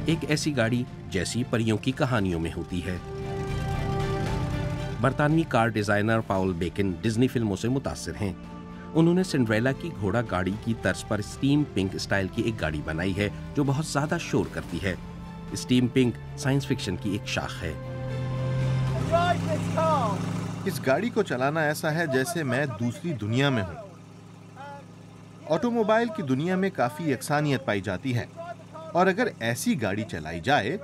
एक ऐसी गाड़ी जैसी परियों की कहानियों में होती है। बरतानवी कार डिजाइनर पाउल बेकन डिज्नी फिल्मों से मुतासिर हैं। उन्होंने सिंड्रेला की घोड़ा गाड़ी की तर्ज पर स्टीम पिंक स्टाइल की एक गाड़ी बनाई है जो बहुत ज्यादा शोर करती है। स्टीम पिंक साइंस फिक्शन की एक शाख है। इस गाड़ी को चलाना ऐसा है जैसे मैं दूसरी दुनिया में हूँ। ऑटोमोबाइल की दुनिया में काफी यकसानियत पाई जाती है और अगर ऐसी गाड़ी चलाई जाए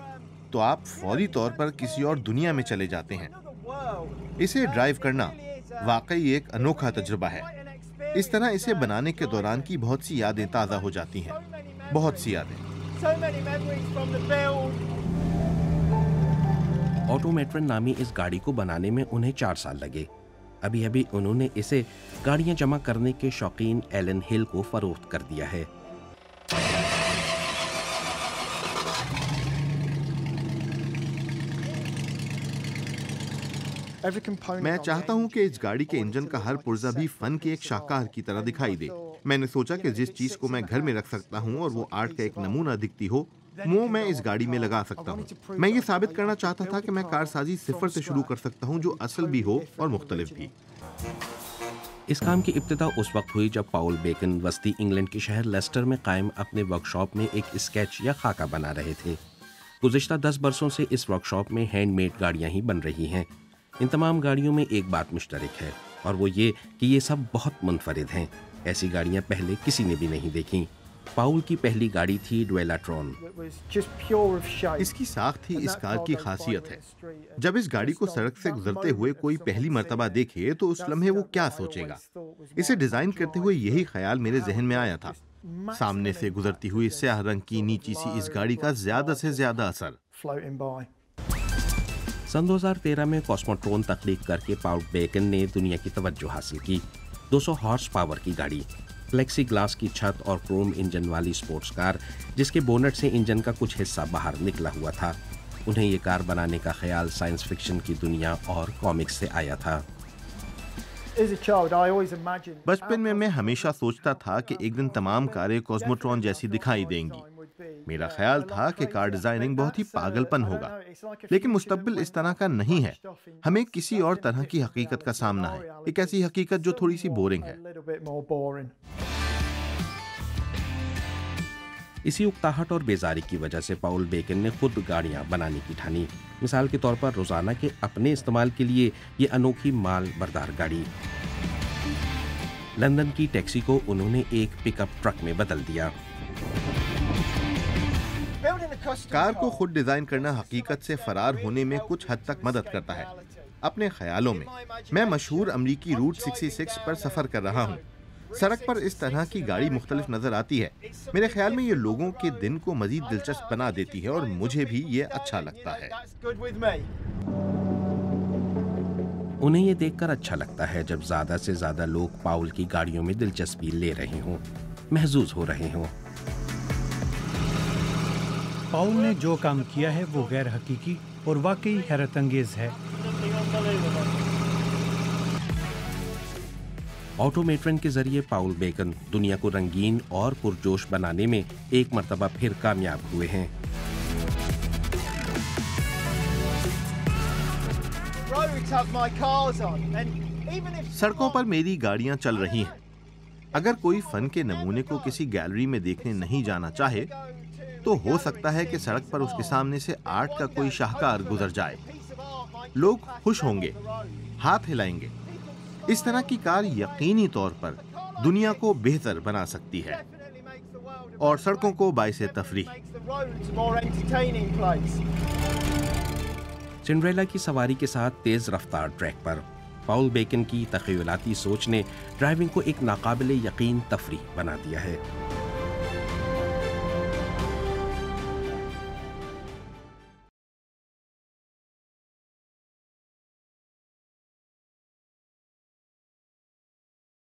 तो आप फौरी तौर पर किसी और दुनिया में चले जाते हैं। इसे ड्राइव करना वाकई एक अनोखा तजुर्बा है। इस तरह इसे बनाने के दौरान की बहुत सी यादें ताज़ा हो जाती हैं, बहुत सी यादें। ऑटोमेट्रन नामी इस गाड़ी को बनाने में उन्हें 4 साल लगे। अभी अभी उन्होंने इसे गाड़ियां जमा करने के शौकीन एलन हिल को फरोख्त कर दिया है। मैं चाहता हूं कि इस गाड़ी के इंजन का हर पुर्जा भी फन के एक शाहकार की तरह दिखाई दे। मैंने सोचा कि जिस चीज को मैं घर में रख सकता हूं और वो आर्ट का एक नमूना दिखती हो, वो मैं इस गाड़ी में लगा सकता हूं। मैं ये साबित करना चाहता था कि मैं कारसाजी सिफर से शुरू कर सकता हूं, जो असल भी हो और मुख्तलिफ भी। इस काम की इब्तिदा उस वक्त हुई जब पाउल बेकन वस्ती इंग्लैंड के शहर लेस्टर में कायम अपने वर्कशॉप में एक स्केच या खाका बना रहे थे। गुज़िश्ता 10 बरसों से इस वर्कशॉप में हैंडमेड गाड़ियां ही बन रही हैं। इन तमाम गाड़ियों में एक बात मुश्तरक है और वो ये कि ये सब बहुत मुनफरिद हैं। ऐसी गाड़ियां पहले किसी ने भी नहीं देखी। पाउल की पहली गाड़ी थी ड्वेलाट्रॉन। इसकी साख ही इस कार की खासियत है। जब इस गाड़ी को सड़क से गुजरते हुए कोई पहली मर्तबा देखे तो उस लम्हे वो क्या सोचेगा। इसे डिजाइन करते हुए यही ख्याल मेरे जहन में आया था। सामने से गुजरती हुई स्याह रंग की नीची सी इस गाड़ी का ज्यादा से ज्यादा असर। सन 2013 में कॉस्मोट्रॉन तख्लीक करके पाउल बेकन ने दुनिया की तवज्जो हासिल की। 200 हॉर्स पावर की गाड़ी, फ्लेक्सी ग्लास की छत और क्रोम इंजन वाली स्पोर्ट्स कार जिसके बोनट से इंजन का कुछ हिस्सा बाहर निकला हुआ था। उन्हें ये कार बनाने का ख्याल साइंस फिक्शन की दुनिया और कॉमिक्स से आया था। बचपन में मैं हमेशा सोचता था कि एक दिन तमाम कारें कॉस्मोट्रॉन जैसी दिखाई देंगी। मेरा ख्याल था कि कार डिजाइनिंग बहुत ही पागलपन होगा, लेकिन मुस्तकबिल इस तरह का नहीं है। हमें किसी और तरह की हकीकत का सामना है, एक ऐसी हकीकत जो थोड़ी सी बोरिंग है। इसी उकताहट और बेजारी की वजह से पाउल बेकन ने खुद गाड़ियां बनाने की ठानी। मिसाल के तौर पर रोजाना के अपने इस्तेमाल के लिए ये अनोखी माल बरदार गाड़ी। लंदन की टैक्सी को उन्होंने एक पिकअप ट्रक में बदल दिया। कार को खुद डिजाइन करना हकीकत से फरार होने में कुछ हद तक मदद करता है। अपने ख्यालों में मैं मशहूर अमरीकी रूट 66 पर सफर कर रहा हूँ। सड़क पर इस तरह की गाड़ी मुख्तलिफ नजर आती है। मेरे ख्याल में ये लोगों के दिन को मजीद दिलचस्प बना देती है और मुझे भी ये अच्छा लगता है। उन्हें ये देखकर अच्छा लगता है जब ज्यादा से ज्यादा लोग पाउल की गाड़ियों में दिलचस्पी ले रहे हों, महजूज हो रहे हों। पाउल ने जो काम किया है वो गैर हकीकी और वाकई हैरत अंगेज है। ऑटोमेट्रन के जरिए पाउल बेकन दुनिया को रंगीन और पुरजोश बनाने में एक मर्तबा फिर कामयाब हुए हैं। सड़कों पर मेरी गाड़ियां चल रही हैं। अगर कोई फन के नमूने को किसी गैलरी में देखने नहीं जाना चाहे तो हो सकता है कि सड़क पर उसके सामने से आर्ट का कोई शाहकार गुजर जाए। लोग खुश होंगे, हाथ हिलाएंगे। इस तरह की कार यकीनी तौर पर दुनिया को बेहतर बना सकती है और सड़कों को बाइसे तफरीह। सिंड्रेला की सवारी के साथ तेज रफ्तार ट्रैक पर पाउल बेकन की तख़य्युलाती सोच ने ड्राइविंग को एक नाकाबिले यकीन तफरीह बना दिया है।